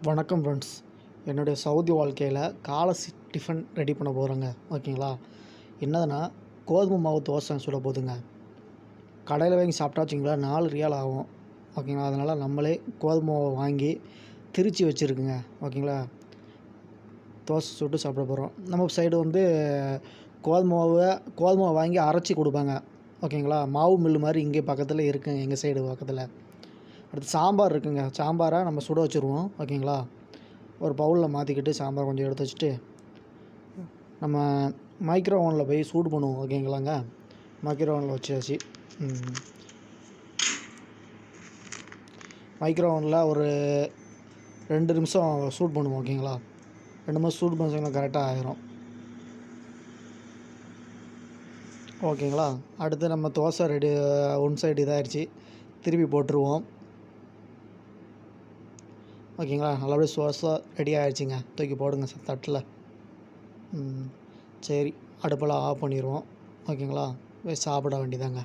வணக்கம் ஃப்ரெண்ட்ஸ். என்னுடைய சவுதி வாழ்க்கையில் காலை டிஃபன் ரெடி பண்ண போகிறேங்க. ஓகேங்களா? என்னதுன்னா கோதுமை மாவு தோசை சுட போதுங்க. கடையில் வாங்கி சாப்பிட்டா வச்சிங்களேன் 4 ரியால் ஆகும். ஓகேங்களா? அதனால் நம்மளே கோதுமை மாவை வாங்கி திரித்து வச்சுருக்குங்க. ஓகேங்களா? தோசை சுட்டு சாப்பிட போகிறோம். நம்ம சைடு கோதுமை வாங்கி அரைச்சி கொடுப்பாங்க. ஓகேங்களா? மாவு மில்லு மாதிரி இங்கே பக்கத்தில் இருக்குங்க, எங்கள் சைடு பக்கத்தில். அடுத்து சாம்பார் இருக்குங்க. சாம்பாரை நம்ம சுட வச்சுருவோம். ஓகேங்களா? ஒரு பவுலில் மாற்றிக்கிட்டு சாம்பார் கொஞ்சம் எடுத்து வச்சுட்டு நம்ம மைக்ரோ ஓவனில் போய் சூடு பண்ணுவோம். ஓகேங்களாங்க? மைக்ரோ ஓவனில் வச்சாச்சு. மைக்ரோ ஓவனில் ஒரு 2 நிமிஷம் சூடு பண்ணுவோம். ஓகேங்களா? 2 நிமிஷம் சூடு பண்ணிங்கன்னா கரெக்டாக ஆயிரும். ஓகேங்களா? அடுத்து நம்ம தோசை ரெடி, ஒன் சைடு இதாகிடுச்சு, திருப்பி போட்டுருவோம். ஓகேங்களா? நல்லபடியாக தோசை ரெடி ஆகிடுச்சிங்க. தூக்கி போடுங்க தட்டில். சரி, அடுப்பெல்லாம் ஆஃப் பண்ணிடுவோம். ஓகேங்களா? போய் சாப்பிட வேண்டியதாங்க.